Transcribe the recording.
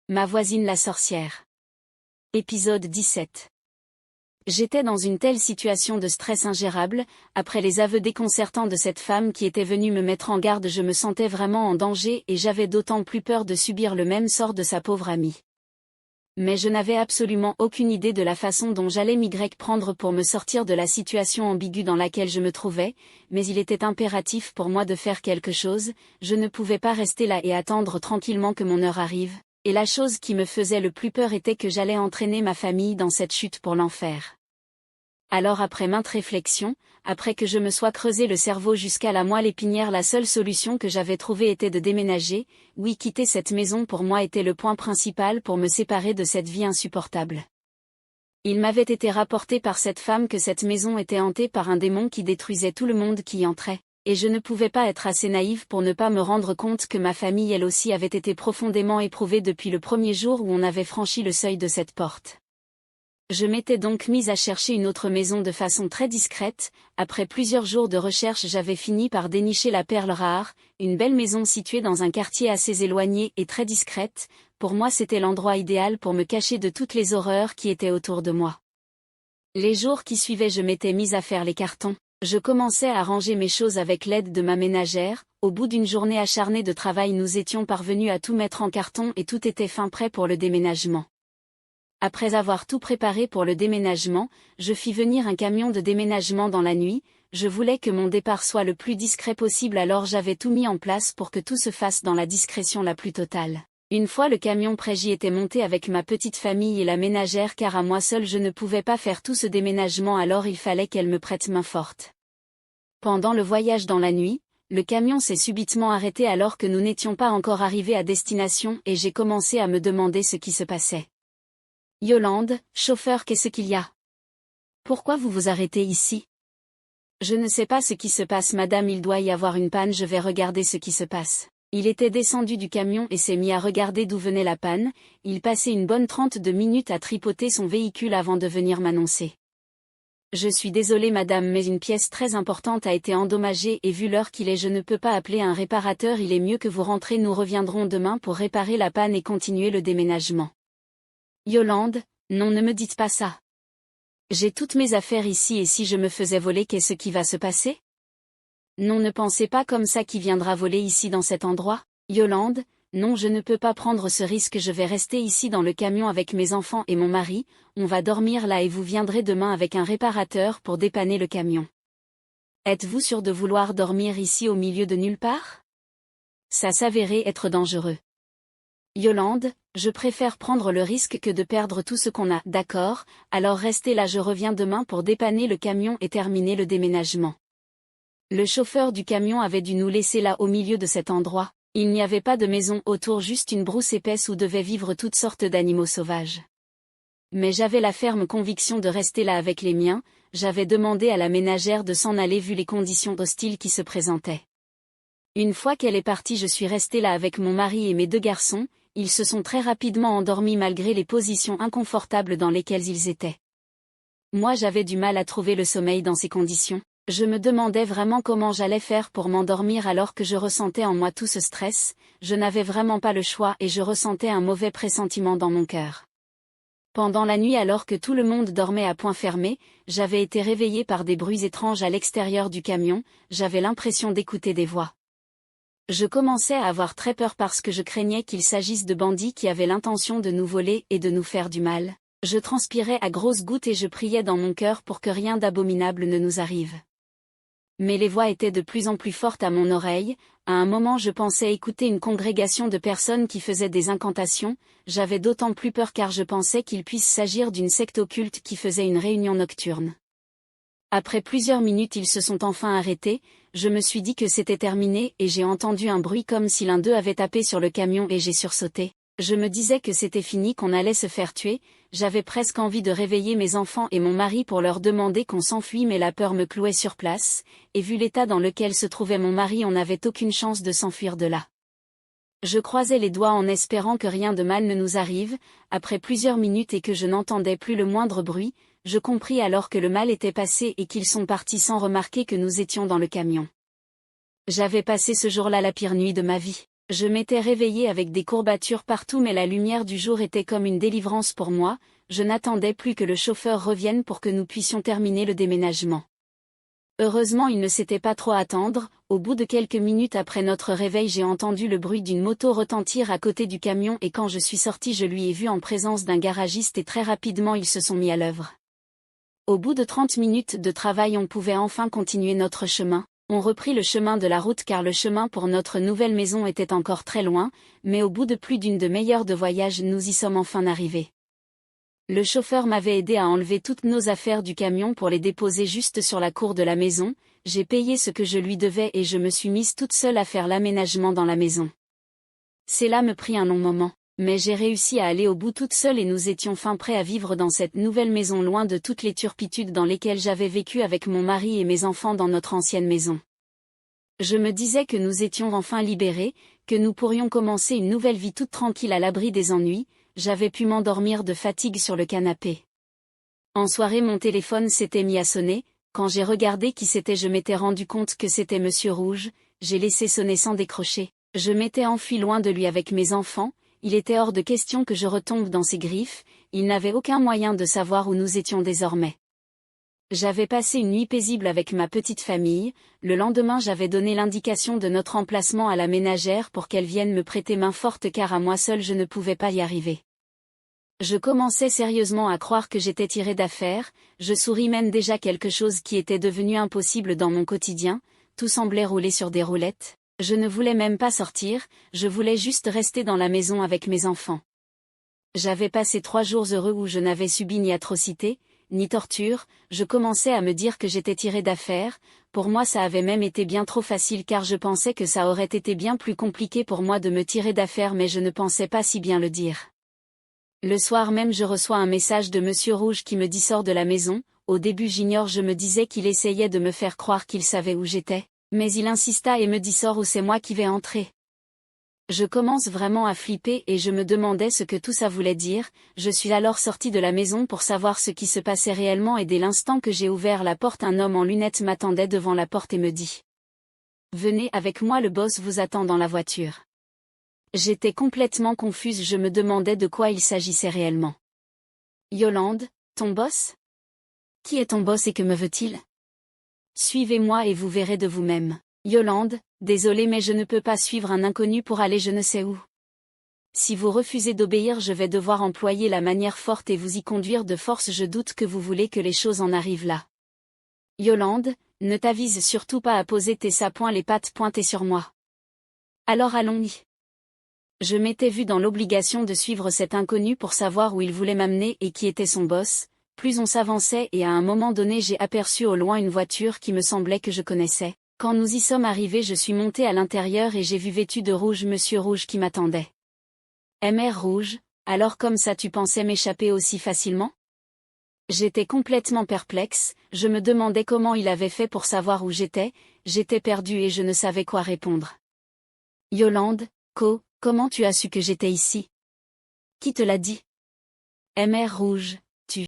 Ma voisine la sorcière. Épisode 17. J'étais dans une telle situation de stress ingérable, après les aveux déconcertants de cette femme qui était venue me mettre en garde, je me sentais vraiment en danger et j'avais d'autant plus peur de subir le même sort de sa pauvre amie. Mais je n'avais absolument aucune idée de la façon dont j'allais m'y prendre pour me sortir de la situation ambiguë dans laquelle je me trouvais, mais il était impératif pour moi de faire quelque chose, je ne pouvais pas rester là et attendre tranquillement que mon heure arrive. Et la chose qui me faisait le plus peur était que j'allais entraîner ma famille dans cette chute pour l'enfer. Alors après maintes réflexions, après que je me sois creusé le cerveau jusqu'à la moelle épinière, la seule solution que j'avais trouvée était de déménager. Oui, quitter cette maison pour moi était le point principal pour me séparer de cette vie insupportable. Il m'avait été rapporté par cette femme que cette maison était hantée par un démon qui détruisait tout le monde qui y entrait. Et je ne pouvais pas être assez naïve pour ne pas me rendre compte que ma famille elle aussi avait été profondément éprouvée depuis le premier jour où on avait franchi le seuil de cette porte. Je m'étais donc mise à chercher une autre maison de façon très discrète. Après plusieurs jours de recherche, j'avais fini par dénicher la perle rare, une belle maison située dans un quartier assez éloigné et très discrète. Pour moi, c'était l'endroit idéal pour me cacher de toutes les horreurs qui étaient autour de moi. Les jours qui suivaient, je m'étais mise à faire les cartons. Je commençais à ranger mes choses avec l'aide de ma ménagère. Au bout d'une journée acharnée de travail, nous étions parvenus à tout mettre en carton et tout était fin prêt pour le déménagement. Après avoir tout préparé pour le déménagement, je fis venir un camion de déménagement dans la nuit. Je voulais que mon départ soit le plus discret possible, alors j'avais tout mis en place pour que tout se fasse dans la discrétion la plus totale. Une fois le camion prêt, j'y étais monté avec ma petite famille et la ménagère car à moi seule je ne pouvais pas faire tout ce déménagement, alors il fallait qu'elle me prête main forte. Pendant le voyage dans la nuit, le camion s'est subitement arrêté alors que nous n'étions pas encore arrivés à destination et j'ai commencé à me demander ce qui se passait. « Yolande, chauffeur, qu'est-ce qu'il y a? Pourquoi vous vous arrêtez ici? » « Je ne sais pas ce qui se passe madame, il doit y avoir une panne, je vais regarder ce qui se passe. » Il était descendu du camion et s'est mis à regarder d'où venait la panne. Il passait une bonne 32 minutes à tripoter son véhicule avant de venir m'annoncer. « Je suis désolé madame, mais une pièce très importante a été endommagée et vu l'heure qu'il est, je ne peux pas appeler un réparateur, il est mieux que vous rentrez, nous reviendrons demain pour réparer la panne et continuer le déménagement. » Yolande, non, ne me dites pas ça. J'ai toutes mes affaires ici et si je me faisais voler, qu'est-ce qui va se passer? Non, ne pensez pas comme ça, qui viendra voler ici dans cet endroit? Yolande, non, je ne peux pas prendre ce risque, je vais rester ici dans le camion avec mes enfants et mon mari, on va dormir là et vous viendrez demain avec un réparateur pour dépanner le camion. Êtes-vous sûr de vouloir dormir ici au milieu de nulle part? Ça s'avérait être dangereux. Yolande, je préfère prendre le risque que de perdre tout ce qu'on a. D'accord, alors restez là, je reviens demain pour dépanner le camion et terminer le déménagement. Le chauffeur du camion avait dû nous laisser là au milieu de cet endroit. Il n'y avait pas de maison autour, juste une brousse épaisse où devaient vivre toutes sortes d'animaux sauvages. Mais j'avais la ferme conviction de rester là avec les miens. J'avais demandé à la ménagère de s'en aller vu les conditions hostiles qui se présentaient. Une fois qu'elle est partie, je suis restée là avec mon mari et mes 2 garçons. Ils se sont très rapidement endormis malgré les positions inconfortables dans lesquelles ils étaient. Moi, j'avais du mal à trouver le sommeil dans ces conditions. Je me demandais vraiment comment j'allais faire pour m'endormir alors que je ressentais en moi tout ce stress. Je n'avais vraiment pas le choix et je ressentais un mauvais pressentiment dans mon cœur. Pendant la nuit, alors que tout le monde dormait à point fermé, j'avais été réveillée par des bruits étranges à l'extérieur du camion. J'avais l'impression d'écouter des voix. Je commençais à avoir très peur parce que je craignais qu'il s'agisse de bandits qui avaient l'intention de nous voler et de nous faire du mal. Je transpirais à grosses gouttes et je priais dans mon cœur pour que rien d'abominable ne nous arrive. Mais les voix étaient de plus en plus fortes à mon oreille. À un moment, je pensais écouter une congrégation de personnes qui faisaient des incantations. J'avais d'autant plus peur car je pensais qu'il puisse s'agir d'une secte occulte qui faisait une réunion nocturne. Après plusieurs minutes, ils se sont enfin arrêtés. Je me suis dit que c'était terminé et j'ai entendu un bruit comme si l'un d'eux avait tapé sur le camion et j'ai sursauté. Je me disais que c'était fini, qu'on allait se faire tuer. J'avais presque envie de réveiller mes enfants et mon mari pour leur demander qu'on s'enfuit, mais la peur me clouait sur place, et vu l'état dans lequel se trouvait mon mari, on n'avait aucune chance de s'enfuir de là. Je croisais les doigts en espérant que rien de mal ne nous arrive. Après plusieurs minutes et que je n'entendais plus le moindre bruit, je compris alors que le mal était passé et qu'ils sont partis sans remarquer que nous étions dans le camion. J'avais passé ce jour-là la pire nuit de ma vie. Je m'étais réveillée avec des courbatures partout mais la lumière du jour était comme une délivrance pour moi, je n'attendais plus que le chauffeur revienne pour que nous puissions terminer le déménagement. Heureusement il ne s'était pas trop à attendre, au bout de quelques minutes après notre réveil j'ai entendu le bruit d'une moto retentir à côté du camion et quand je suis sortie je lui ai vu en présence d'un garagiste et très rapidement ils se sont mis à l'œuvre. Au bout de 30 minutes de travail on pouvait enfin continuer notre chemin. On reprit le chemin de la route car le chemin pour notre nouvelle maison était encore très loin, mais au bout de plus d'une demi-heure de voyage nous y sommes enfin arrivés. Le chauffeur m'avait aidé à enlever toutes nos affaires du camion pour les déposer juste sur la cour de la maison, j'ai payé ce que je lui devais et je me suis mise toute seule à faire l'aménagement dans la maison. Cela me prit un long moment, mais j'ai réussi à aller au bout toute seule et nous étions fin prêts à vivre dans cette nouvelle maison loin de toutes les turpitudes dans lesquelles j'avais vécu avec mon mari et mes enfants dans notre ancienne maison. Je me disais que nous étions enfin libérés, que nous pourrions commencer une nouvelle vie toute tranquille à l'abri des ennuis, j'avais pu m'endormir de fatigue sur le canapé. En soirée mon téléphone s'était mis à sonner, quand j'ai regardé qui c'était je m'étais rendu compte que c'était Monsieur Rouge, j'ai laissé sonner sans décrocher, je m'étais enfui loin de lui avec mes enfants, il était hors de question que je retombe dans ses griffes, il n'avait aucun moyen de savoir où nous étions désormais. J'avais passé une nuit paisible avec ma petite famille, le lendemain j'avais donné l'indication de notre emplacement à la ménagère pour qu'elle vienne me prêter main forte car à moi seule je ne pouvais pas y arriver. Je commençais sérieusement à croire que j'étais tirée d'affaire, je souris même déjà quelque chose qui était devenu impossible dans mon quotidien, tout semblait rouler sur des roulettes. Je ne voulais même pas sortir, je voulais juste rester dans la maison avec mes enfants. J'avais passé 3 jours heureux où je n'avais subi ni atrocité, ni torture, je commençais à me dire que j'étais tirée d'affaire, pour moi ça avait même été bien trop facile car je pensais que ça aurait été bien plus compliqué pour moi de me tirer d'affaire mais je ne pensais pas si bien le dire. Le soir même je reçois un message de Monsieur Rouge qui me dit sors de la maison, au début j'ignore je me disais qu'il essayait de me faire croire qu'il savait où j'étais. Mais il insista et me dit sors ou c'est moi qui vais entrer. Je commence vraiment à flipper et je me demandais ce que tout ça voulait dire, je suis alors sortie de la maison pour savoir ce qui se passait réellement et dès l'instant que j'ai ouvert la porte un homme en lunettes m'attendait devant la porte et me dit « Venez avec moi le boss vous attend dans la voiture ». J'étais complètement confuse je me demandais de quoi il s'agissait réellement. « Yolande, ton boss ? Qui est ton boss et que me veut-il ? Suivez-moi et vous verrez de vous-même. Yolande, désolée mais je ne peux pas suivre un inconnu pour aller je ne sais où. Si vous refusez d'obéir je vais devoir employer la manière forte et vous y conduire de force je doute que vous voulez que les choses en arrivent là. Yolande, ne t'avise surtout pas à poser tes sapoins les pattes pointées sur moi. Alors allons-y. Je m'étais vue dans l'obligation de suivre cet inconnu pour savoir où il voulait m'amener et qui était son boss. Plus on s'avançait et à un moment donné j'ai aperçu au loin une voiture qui me semblait que je connaissais. Quand nous y sommes arrivés je suis montée à l'intérieur et j'ai vu vêtu de rouge Monsieur Rouge qui m'attendait. Mr Rouge, alors comme ça tu pensais m'échapper aussi facilement ? J'étais complètement perplexe, je me demandais comment il avait fait pour savoir où j'étais perdue et je ne savais quoi répondre. Yolande, comment tu as su que j'étais ici ? Qui te l'a dit ? Mr Rouge.